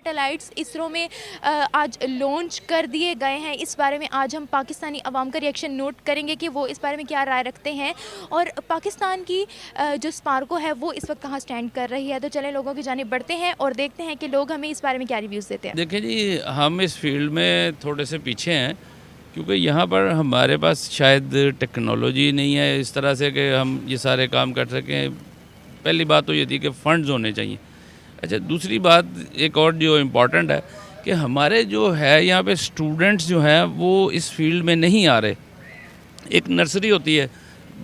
Satellites ISRO में आज launch कर दिए गए हैं। इस बारे में आज हम पाकिस्तानी अवाम का रिएक्शन नोट करेंगे कि वो इस बारे में क्या राय रखते हैं और पाकिस्तान की जो स्पार्को है वो इस वक्त कहाँ स्टैंड कर रही है। तो चलें लोगों की जानिब बढ़ते हैं और देखते हैं कि लोग हमें इस बारे में क्या रिव्यूज़ देते हैं। देखिए जी, हम इस फील्ड में थोड़े से पीछे हैं क्योंकि यहाँ पर हमारे पास शायद टेक्नोलॉजी नहीं है इस तरह से कि हम ये सारे काम कर सकें। पहली बात तो ये थी कि फ़ंड्स होने चाहिए। अच्छा, दूसरी बात एक और जो इम्पॉर्टेंट है कि हमारे जो है यहाँ पे स्टूडेंट्स जो हैं वो इस फील्ड में नहीं आ रहे। एक नर्सरी होती है,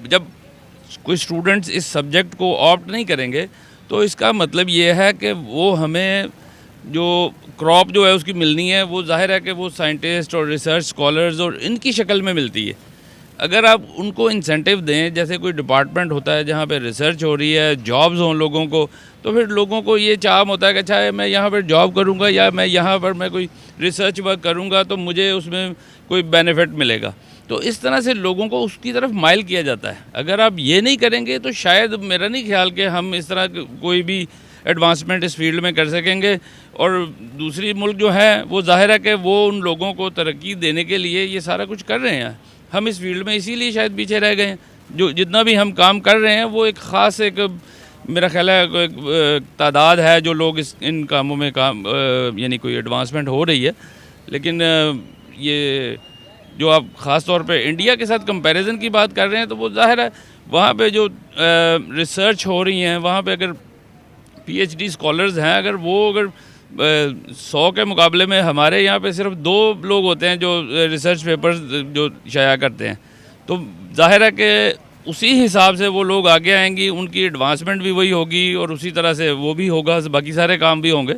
जब कोई स्टूडेंट्स इस सब्जेक्ट को ऑप्ट नहीं करेंगे तो इसका मतलब ये है कि वो हमें जो क्रॉप जो है उसकी मिलनी है वो जाहिर है कि वो साइंटिस्ट और रिसर्च स्कॉलर्स और इनकी शक्ल में मिलती है। अगर आप उनको इंसेंटिव दें, जैसे कोई डिपार्टमेंट होता है जहाँ पे रिसर्च हो रही है, जॉब्स हों लोगों को, तो फिर लोगों को ये चाह होता है कि अच्छा मैं यहाँ पर जॉब करूँगा या मैं यहाँ पर मैं कोई रिसर्च वर्क करूँगा तो मुझे उसमें कोई बेनिफिट मिलेगा। तो इस तरह से लोगों को उसकी तरफ माइल किया जाता है। अगर आप ये नहीं करेंगे तो शायद मेरा नहीं ख्याल कि हम इस तरह कोई भी एडवांसमेंट इस फील्ड में कर सकेंगे। और दूसरी मुल्क जो है वो जाहिर है कि वो उन लोगों को तरक्की देने के लिए ये सारा कुछ कर रहे हैं। हम इस फील्ड में इसीलिए शायद पीछे रह गए हैं। जो जितना भी हम काम कर रहे हैं वो एक ख़ास एक मेरा ख्याल है एक तादाद है जो लोग इन कामों में काम यानी कोई एडवांसमेंट हो रही है। लेकिन ये जो आप ख़ास तौर पे इंडिया के साथ कंपैरिजन की बात कर रहे हैं तो वो जाहिर है वहाँ पे जो रिसर्च हो रही हैं वहाँ पे अगर पीएचडी स्कॉलर्स हैं, अगर वो अगर 100 के मुकाबले में हमारे यहाँ पे सिर्फ 2 लोग होते हैं जो रिसर्च पेपर्स जो शाया करते हैं, तो जाहिर है कि उसी हिसाब से वो लोग आगे आएंगी, उनकी एडवांसमेंट भी वही होगी और उसी तरह से वो भी होगा, बाकी सारे काम भी होंगे।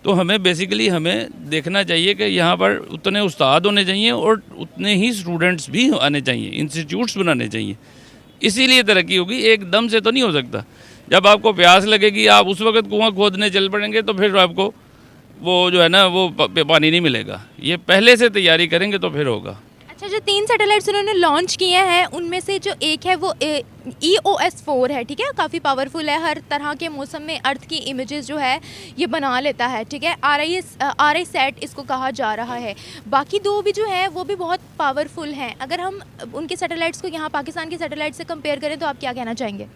तो हमें बेसिकली हमें देखना चाहिए कि यहाँ पर उतने उस्ताद होने चाहिए और उतने ही स्टूडेंट्स भी आने चाहिए, इंस्टीट्यूट्स बनाने चाहिए, इसीलिए तरक्की होगी। एकदम से तो नहीं हो सकता। जब आपको प्यास लगेगी आप उस वक्त कुआं खोदने चल पड़ेंगे तो फिर आपको वो जो है ना वो पानी नहीं मिलेगा। ये पहले से तैयारी करेंगे तो फिर होगा। अच्छा, जो 3 सैटेलाइट्स उन्होंने लॉन्च किए हैं उनमें से जो एक है वो EOS-4 है, ठीक है, काफ़ी पावरफुल है, हर तरह के मौसम में अर्थ की इमेजेस जो है ये बना लेता है, ठीक है। RI सेट इसको कहा जा रहा है। बाकी 2 भी जो है वो भी बहुत पावरफुल हैं। अगर हम उनके सैटेलाइट्स को यहाँ पाकिस्तान के सैटेलाइट से कंपेयर करें तो आप क्या कहना चाहेंगे?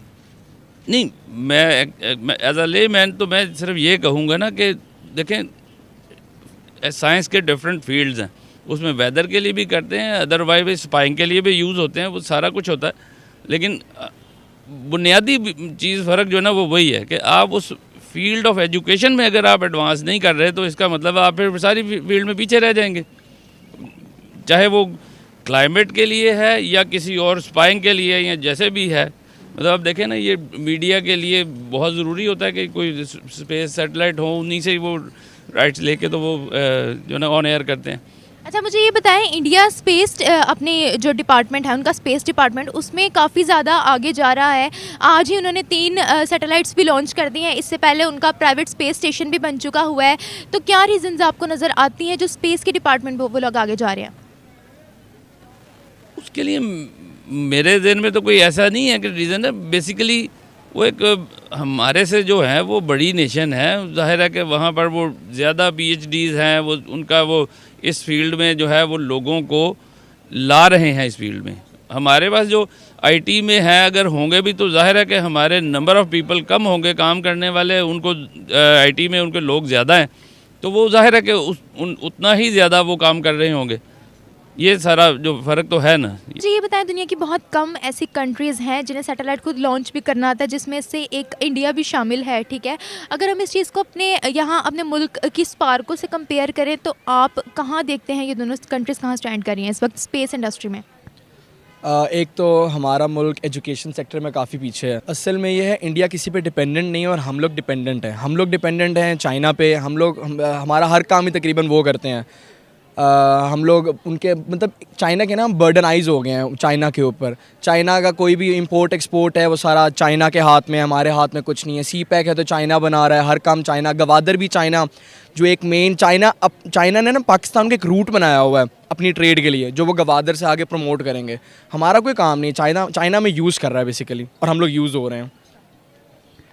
नहीं, मैं एज अ ले मैन तो मैं सिर्फ ये कहूँगा ना कि देखें साइंस के डिफरेंट फील्ड्स हैं, उसमें वेदर के लिए भी करते हैं, अदरवाइज स्पाइंग के लिए भी यूज़ होते हैं, वो सारा कुछ होता है। लेकिन बुनियादी चीज़ फ़र्क जो है ना वो वही है कि आप उस फील्ड ऑफ एजुकेशन में अगर आप एडवांस नहीं कर रहे तो इसका मतलब आप फिर सारी फील्ड में पीछे रह जाएंगे, चाहे वो क्लाइमेट के लिए है या किसी और स्पाइंग के लिए या जैसे भी है। मतलब आप देखें ना, ये मीडिया के लिए बहुत ज़रूरी होता है कि कोई स्पेस सैटेलाइट हो, उन्हीं से ही वो राइट्स लेके तो वो जो ना ऑन एयर करते हैं। अच्छा, मुझे ये बताएं, इंडिया स्पेस अपने जो डिपार्टमेंट है उनका स्पेस डिपार्टमेंट उसमें काफ़ी ज़्यादा आगे जा रहा है। आज ही उन्होंने 3 सैटेलाइट्स भी लॉन्च कर दिए हैं। इससे पहले उनका प्राइवेट स्पेस स्टेशन भी बन चुका हुआ है। तो क्या रीज़न्स आपको नज़र आती हैं जो स्पेस के डिपार्टमेंट वो लोग आगे जा रहे हैं? उसके लिए मेरे ज़हन में तो कोई ऐसा नहीं है कि रीज़न है। बेसिकली वो एक हमारे से जो है वो बड़ी नेशन है, जाहिर है कि वहाँ पर वो ज़्यादा PhDs हैं, वो उनका वो इस फील्ड में जो है वो लोगों को ला रहे हैं इस फील्ड में। हमारे पास जो IT में है अगर होंगे भी तो जाहिर है कि हमारे नंबर ऑफ़ पीपल कम होंगे काम करने वाले, उनको IT में उनके लोग ज़्यादा हैं, तो वो जाहिर है कि उतना ही ज़्यादा वो काम कर रहे होंगे। ये सारा जो फ़र्क तो है ना। जी, ये बताएं, दुनिया की बहुत कम ऐसी कंट्रीज़ हैं जिन्हें सैटेलाइट को लॉन्च भी करना आता है, जिसमें से एक इंडिया भी शामिल है, ठीक है। अगर हम इस चीज़ को अपने मुल्क की स्पार्को से कंपेयर करें तो आप कहाँ देखते हैं ये दोनों कंट्रीज़ कहाँ स्टैंड कर रही हैं इस वक्त स्पेस इंडस्ट्री में? एक तो हमारा मुल्क एजुकेशन सेक्टर में काफ़ी पीछे है। असल में ये है, इंडिया किसी पे डिपेंडेंट नहीं है और हम लोग डिपेंडेंट हैं। हम लोग डिपेंडेंट हैं चाइना पे। हमारा हर काम ही तकरीबन वो करते हैं। हम लोग उनके मतलब चाइना के ना बर्डनाइज हो गए हैं चाइना के ऊपर। चाइना का कोई भी इंपोर्ट एक्सपोर्ट है वो सारा चाइना के हाथ में है, हमारे हाथ में कुछ नहीं है। CPEC है तो चाइना बना रहा है, हर काम चाइना। गवादर भी चाइना, जो एक मेन चाइना ने ना पाकिस्तान का एक रूट बनाया हुआ है अपनी ट्रेड के लिए, जो वो गवादर से आगे प्रमोट करेंगे। हमारा कोई काम नहीं, चाइना में यूज़ कर रहा है बेसिकली और हम लोग यूज़ हो रहे हैं।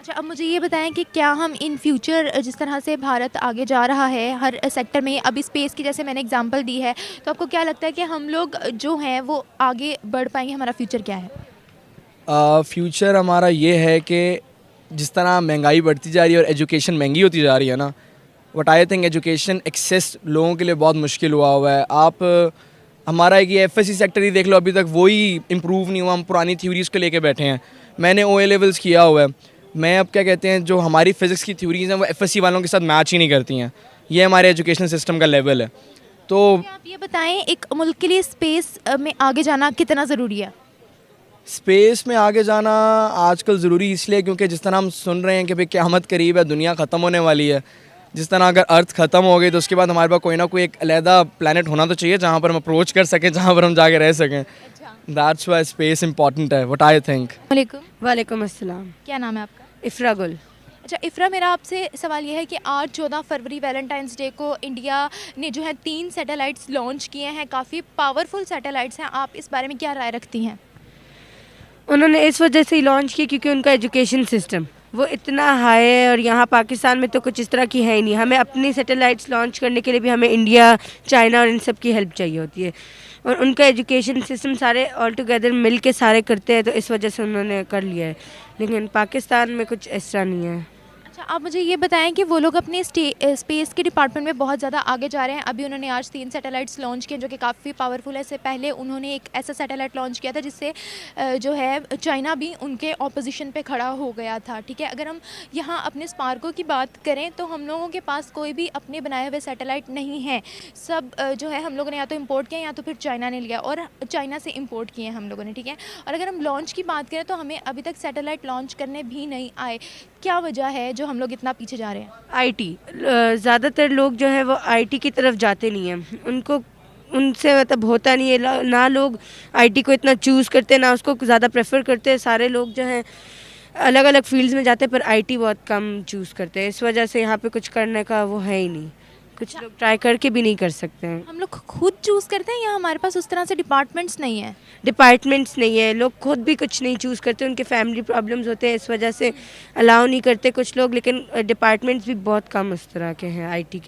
अच्छा, अब मुझे ये बताएं कि क्या हम इन फ्यूचर जिस तरह से भारत आगे जा रहा है हर सेक्टर में, अभी स्पेस की जैसे मैंने एग्जांपल दी है, तो आपको क्या लगता है कि हम लोग जो हैं वो आगे बढ़ पाएंगे? हमारा फ्यूचर क्या है? फ्यूचर हमारा ये है कि जिस तरह महंगाई बढ़ती जा रही है और एजुकेशन महंगी होती जा रही है ना, what I think education access लोगों के लिए बहुत मुश्किल हुआ है। आप हमारा एक ये एफएससी सेक्टर ही देख लो, अभी तक वही इम्प्रूव नहीं हुआ, हम पुरानी थ्योरीज़ को लेके बैठे हैं। मैंने ओ ए लेवल्स किया हुआ है, मैं अब क्या कहते हैं जो हमारी फ़िज़िक्स की थ्योरीज़ हैं वो एफएससी वालों के साथ मैच ही नहीं करती हैं। ये हमारे एजुकेशन सिस्टम का लेवल है। तो आप ये बताएं, एक मुल्क के लिए स्पेस में आगे जाना कितना ज़रूरी है? स्पेस में आगे जाना आजकल ज़रूरी इसलिए क्योंकि जिस तरह हम सुन रहे हैं कि भाई क़यामत करीब है, दुनिया ख़त्म होने वाली है। जिस तरह अगर अर्थ ख़त्म हो गई तो उसके बाद हमारे पास कोई ना कोई एक अलहदा प्लैनेट होना तो चाहिए जहाँ पर हम अप्रोच कर सकें, जहाँ पर हम जाके रह सकें। दैट्स व्हाई स्पेस इंपॉर्टेंट है, व्हाट आई थिंक। वालेकुम। वालेकुम अस्सलाम। क्या नाम है आपका? इफ़रा गुल। अच्छा इफ़रा, मेरा आपसे सवाल ये है कि आज 14 फरवरी वैलेंटाइंस डे को इंडिया ने जो है 3 सैटेलाइट्स लॉन्च किए हैं, काफ़ी पावरफुल सैटेलाइट्स हैं। आप इस बारे में क्या राय रखती हैं? उन्होंने इस वजह से ही लॉन्च किया क्योंकि उनका एजुकेशन सिस्टम वो इतना हाई है और यहाँ पाकिस्तान में तो कुछ इस तरह की है ही नहीं। हमें अपनी सैटेलाइट्स लॉन्च करने के लिए भी हमें इंडिया, चाइना और इन सब की हेल्प चाहिए होती है, और उनका एजुकेशन सिस्टम सारे ऑल टुगेदर मिल के सारे करते हैं, तो इस वजह से उन्होंने कर लिया है। लेकिन पाकिस्तान में कुछ इस तरह नहीं है। अच्छा, आप मुझे ये बताएं कि वो लोग अपने स्पेस के डिपार्टमेंट में बहुत ज़्यादा आगे जा रहे हैं। अभी उन्होंने आज 3 सैटेलाइट्स लॉन्च किए जो कि काफ़ी पावरफुल है। इससे पहले उन्होंने एक ऐसा सैटेलाइट लॉन्च किया था जिससे जो है चाइना भी उनके ऑपोजिशन पे खड़ा हो गया था। ठीक है, अगर हम यहाँ अपने स्पार्को की बात करें तो हम लोगों के पास कोई भी अपने बनाए हुए सैटेलाइट नहीं है। सब जो है हम लोगों ने या तो इम्पोर्ट किया या तो फिर चाइना ने लिया, और चाइना से इम्पोर्ट किए हैं हम लोगों ने। ठीक है, और अगर हम लॉन्च की बात करें तो हमें अभी तक सैटेलाइट लॉन्च करने भी नहीं आए। क्या वजह है जो हम लोग इतना पीछे जा रहे हैं? आईटी, ज़्यादातर लोग जो है वो आईटी की तरफ जाते नहीं हैं। उनको उनसे मतलब होता नहीं है ना, लोग आईटी को इतना चूज़ करते हैं ना उसको ज़्यादा प्रेफर करते हैं। सारे लोग जो हैं अलग अलग फील्ड्स में जाते हैं पर आईटी बहुत कम चूज़ करते हैं। इस वजह से यहाँ पे कुछ करने का वो है ही नहीं, कुछ लोग ट्राई करके भी नहीं कर सकते हैं। हम लोग खुद चूज़ करते हैं या हमारे पास उस तरह से डिपार्टमेंट्स नहीं है? डिपार्टमेंट्स नहीं है, लोग खुद भी कुछ नहीं चूज़ करते, उनके फैमिली प्रॉब्लम्स होते हैं, इस वजह से अलाउ नहीं करते कुछ लोग। लेकिन डिपार्टमेंट्स भी बहुत कम इस तरह के हैं आईटी के।